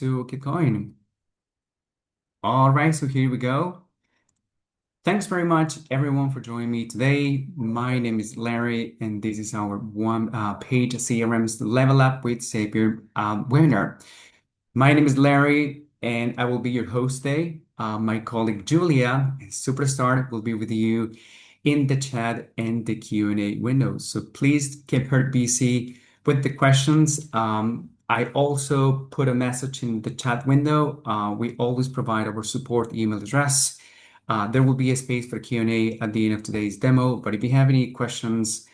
to keep going. All right, so here we go. Thanks very much, everyone, for joining me today. My name is Larry, and this is our one-page CRM's Level Up with Zapier webinar. My name is Larry, and I will be your host today. My colleague Julia, a superstar, will be with you in the chat and the Q&A windows. So please keep her busy with the questions. I also put a message in the chat window. We always provide our support email address. There will be a space for Q&A at the end of today's demo, but if you have any questions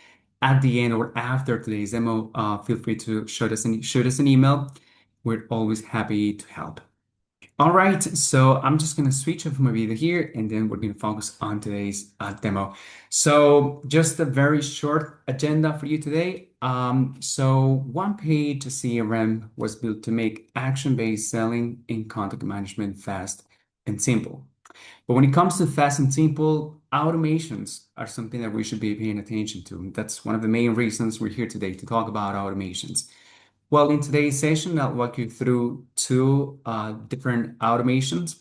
at the end or after today's demo, feel free to shoot us an email. We're always happy to help. All right, so I'm just going to switch off my video here, and then we're going to focus on today's demo. So just a very short agenda for you today. So OnePage CRM was built to make action-based selling and content management fast and simple. But when it comes to fast and simple, automations are something that we should be paying attention to. That's one of the main reasons we're here today, to talk about automations. Well, in today's session, I'll walk you through two different automations.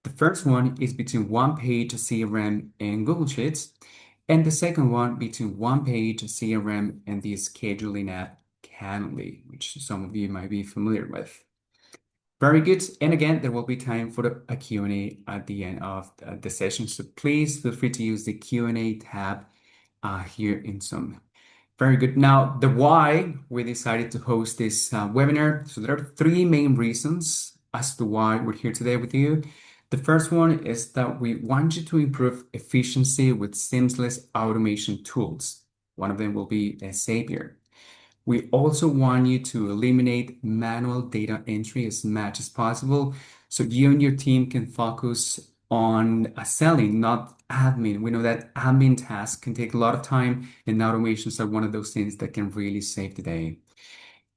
The first one is between OnePage CRM and Google Sheets, and the second one between OnePage CRM and the scheduling app Calendly, which some of you might be familiar with. Very good. And again, there will be time for a Q&A at the end of the session. So please feel free to use the Q&A tab here in Zoom. Very good. Now, the why we decided to host this webinar. So there are three main reasons as to why we're here today with you. The first one is that we want you to improve efficiency with seamless automation tools. One of them will be Zapier. We also want you to eliminate manual data entry as much as possible so you and your team can focus on selling, not admin. We know that admin tasks can take a lot of time, and automations are one of those things that can really save the day.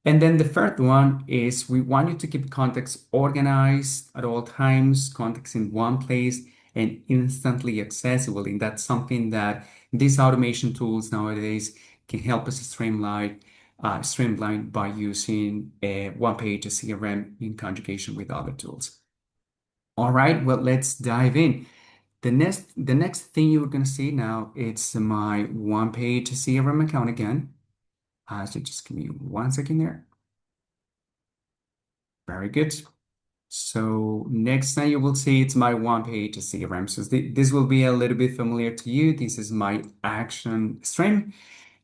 And then the third one is we want you to keep contacts organized at all times, contacts in one place and instantly accessible. And that's something that these automation tools nowadays can help us streamline by using a OnePage CRM in conjugation with other tools. All right, well, let's dive in. The next thing you're going to see now, it's my OnePage CRM account again. So just give me 1 second there. Very good. So next time you will see it's my OnePage CRM. So this will be a little bit familiar to you. This is my action stream.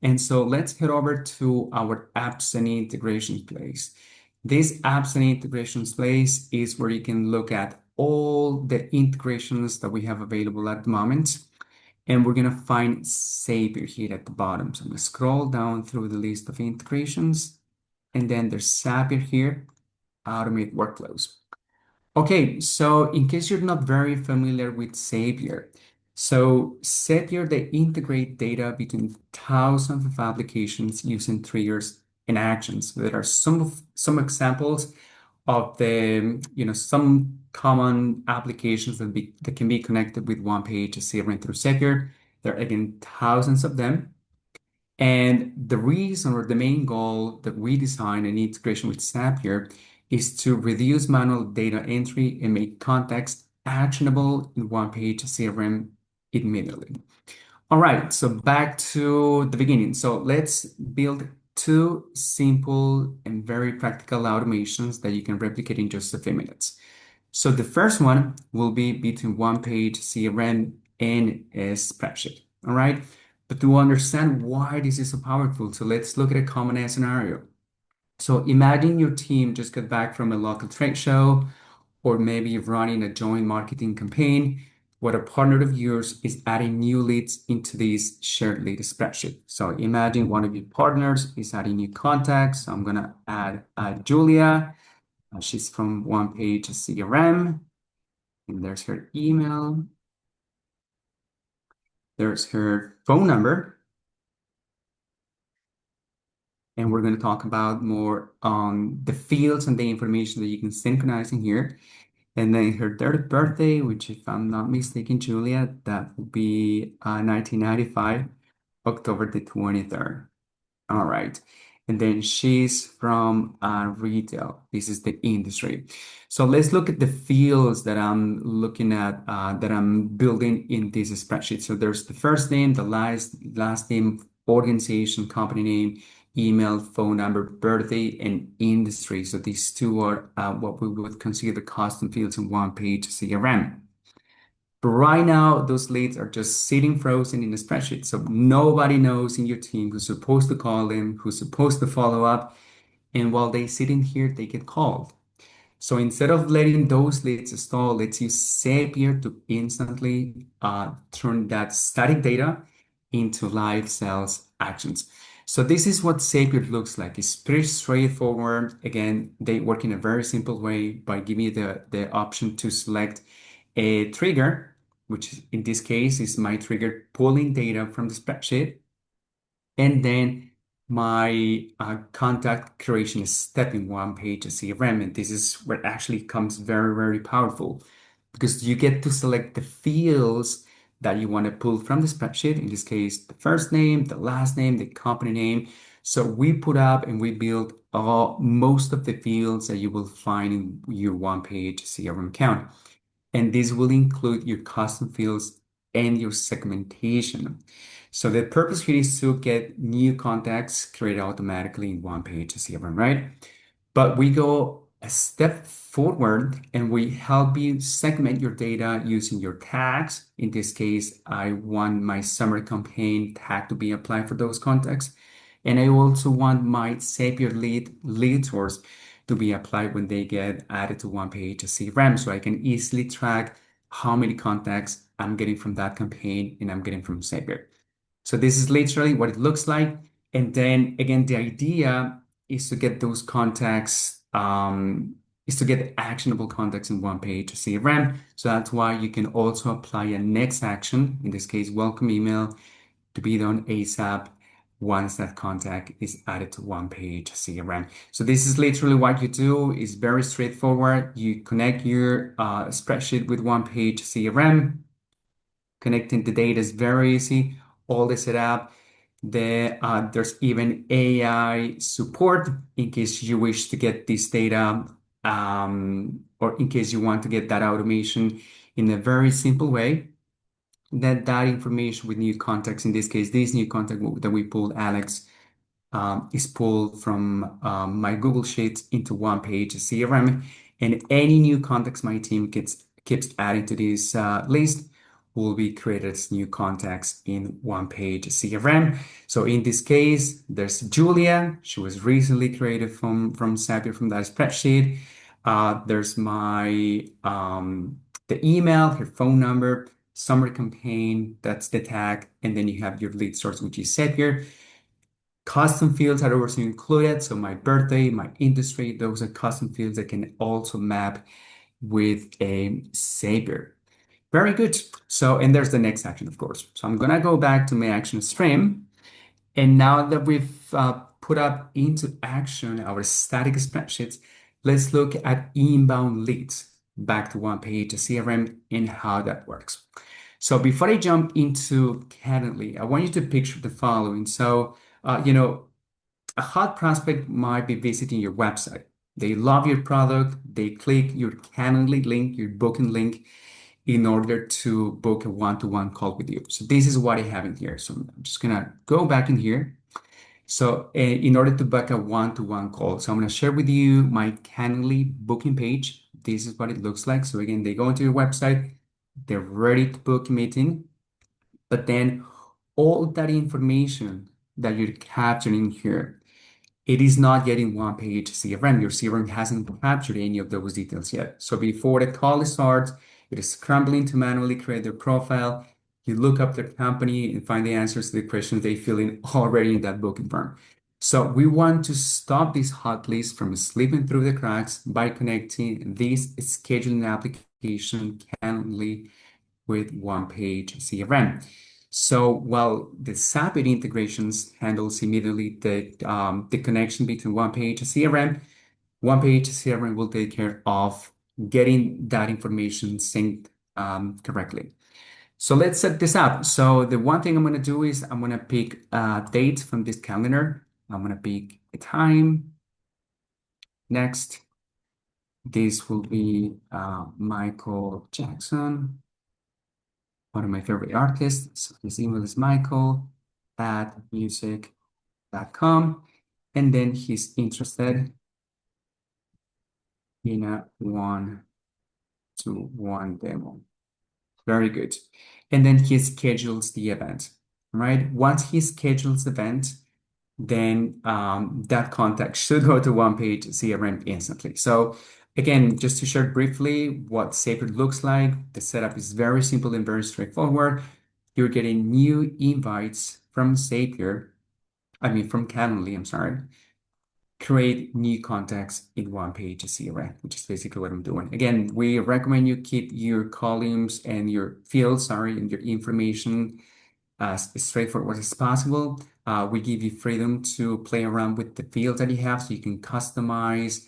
And so let's head over to our apps and integrations place. This apps and integrations place is where you can look at all the integrations that we have available at the moment. And we're going to find Zapier here at the bottom. So I'm going to scroll down through the list of integrations. And then there's Zapier here, automate workflows. Okay, so in case you're not very familiar with Zapier, so Zapier, they integrate data between thousands of applications using triggers and actions. There are some examples of the, some common applications that can be connected with OnePage CRM through Zapier. There are again thousands of them. And the reason or the main goal that we design an integration with Zapier is to reduce manual data entry and make context actionable in OnePage CRM immediately. All right, so back to the beginning. So let's build two simple and very practical automations that you can replicate in just a few minutes. So the first one will be between OnePage CRM and a spreadsheet. All right, but to understand why this is so powerful, so let's look at a common scenario. So imagine your team just got back from a local trade show, or maybe you're running a joint marketing campaign where a partner of yours is adding new leads into this shared lead spreadsheet. So imagine one of your partners is adding new contacts. So I'm going to add Julia. She's from OnePage CRM. And there's her email. There's her phone number. And we're going to talk about more on the fields and the information that you can synchronize in here. And then her third birthday, which if I'm not mistaken, Julia, that will be 1995, October the 23rd. All right. And then she's from retail. This is the industry. So let's look at the fields that I'm looking at, that I'm building in this spreadsheet. So there's the first name, the last name, organization, company name, email, phone number, birthday, and industry. So these two are what we would consider custom fields in OnePage CRM. But right now, those leads are just sitting frozen in the spreadsheet. So nobody knows in your team who's supposed to call them, who's supposed to follow up. And while they sit in here, they get called. So instead of letting those leads stall, let's use Zapier to instantly turn that static data into live sales actions. So this is what Zapier looks like. It's pretty straightforward. Again, they work in a very simple way by giving you the option to select a trigger, which in this case is my trigger pulling data from the spreadsheet, and then my contact creation step in OnePage CRM. And this is where it actually comes very, very powerful because you get to select the fields that you want to pull from the spreadsheet. In this case, the first name, the last name, the company name. So we put up and we build most of the fields that you will find in your OnePage CRM account. And this will include your custom fields and your segmentation. So the purpose here is to get new contacts created automatically in OnePage CRM, right? But we go a step forward and we help you segment your data using your tags. In this case, I want my summer campaign tag to be applied for those contacts. And I also want my Zapier lead source to be applied when they get added to OnePage CRM, so I can easily track how many contacts I'm getting from that campaign and I'm getting from Zapier. So this is literally what it looks like. And then again, the idea is to get those contacts, is to get actionable contacts in OnePage CRM. So that's why you can also apply a next action, in this case, welcome email, to be done ASAP once that contact is added to OnePage CRM. So this is literally what you do. It's very straightforward. You connect your spreadsheet with OnePage CRM. Connecting the data is very easy. All the setup. There's even AI support in case you wish to get this data, or in case you want to get that automation in a very simple way. That information with new contacts, in this case, this new contact that we pulled, Alex, is pulled from my Google Sheets into OnePage CRM, and any new contacts my team keeps adding to this list will be created as new contacts in OnePage CRM. So in this case, there's Julia. She was recently created from Zapier from that spreadsheet. There's my the email, her phone number, summer campaign, that's the tag, and then you have your lead source, which is Zapier. Custom fields are also included. So my birthday, my industry, those are custom fields that can also map with a Zapier. Very good. So, and there's the next action, of course. So I'm going to go back to my action stream. And now that we've put up into action our static spreadsheets, let's look at inbound leads back to OnePage CRM and how that works. So before I jump into Calendly, I want you to picture the following. So, a hot prospect might be visiting your website. They love your product. They click your Calendly link, your booking link, in order to book a one-to-one call with you. So this is what I have in here. So I'm just gonna go back in here. So in order to book a one-to-one call, so I'm gonna share with you my Calendly booking page. This is what it looks like. So again, they go into your website, they're ready to book a meeting, but then all that information that you're capturing here, it is not getting OnePage CRM. Your CRM hasn't captured any of those details yet. So before the call starts, it is scrambling to manually create their profile. You look up their company and find the answers to the questions they fill in already in that booking form. So we want to stop this hot list from slipping through the cracks by connecting this scheduling application Calendly with OnePage CRM. So while the Zapier integrations handles immediately the connection between OnePage CRM, OnePage CRM will take care of getting that information synced correctly. So let's set this up. So the one thing I'm going to do is I'm going to pick a date from this calendar. I'm going to pick a time. Next, this will be Michael Jackson, one of my favorite artists. So his email is michael@music.com. And then he's interested in a one-to-one demo. Very good. And then he schedules the event, right? Once he schedules the event, then that contact should go to OnePage CRM instantly. So again, just to share briefly what Zapier looks like, the setup is very simple and very straightforward. You're getting new invites from Zapier, from Calendly, I'm sorry, create new contacts in OnePage CRM, which is basically what I'm doing. Again, we recommend you keep your columns and your fields, and your information as straightforward as possible. We give you freedom to play around with the fields that you have so you can customize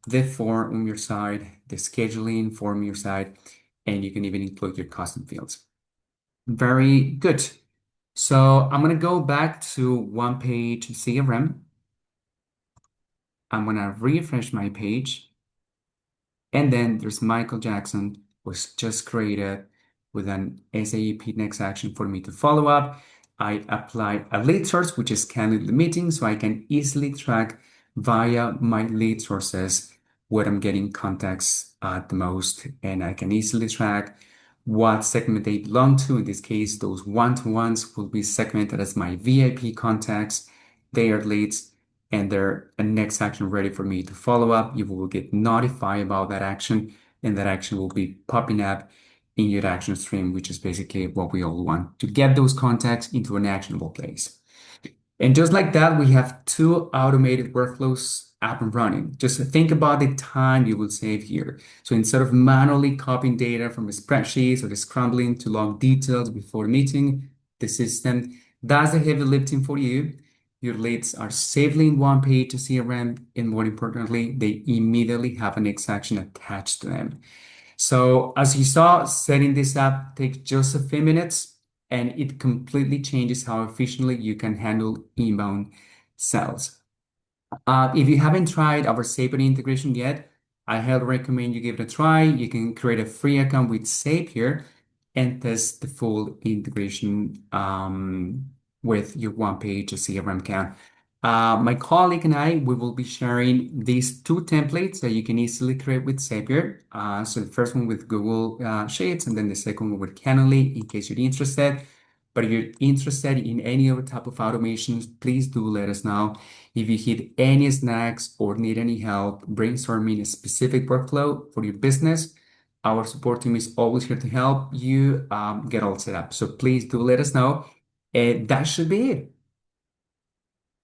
the form on your side, the scheduling form on your side, and you can even include your custom fields. Very good. So I'm going to go back to OnePage CRM. I'm going to refresh my page. And then there's Michael Jackson was just created with an SAP next action for me to follow up. I apply a lead source, which is Calendly meeting, so I can easily track via my lead sources where I'm getting contacts the most, and I can easily track what segment they belong to. In this case, those one-to-ones will be segmented as my VIP contacts. They are leads and they're a next action ready for me to follow up. You will get notified about that action, and that action will be popping up in your action stream, which is basically what we all want to get those contacts into an actionable place. And just like that, we have two automated workflows up and running. Just think about the time you will save here. So instead of manually copying data from a spreadsheet or scrambling to log details before meeting, the system does the heavy lifting for you. Your leads are safely in OnePage CRM, and more importantly, they immediately have an X action attached to them. So as you saw, setting this up takes just a few minutes, and it completely changes how efficiently you can handle inbound sales. If you haven't tried our Zapier integration yet, I highly recommend you give it a try. You can create a free account with Zapier and test the full integration with your OnePage CRM account. My colleague and I, we will be sharing these two templates that you can easily create with Zapier. So the first one with Google Sheets, and then the second one with Calendly, in case you're interested. But if you're interested in any other type of automations, please do let us know. If you hit any snags or need any help brainstorming a specific workflow for your business, our support team is always here to help you get all set up. So please do let us know. And that should be it.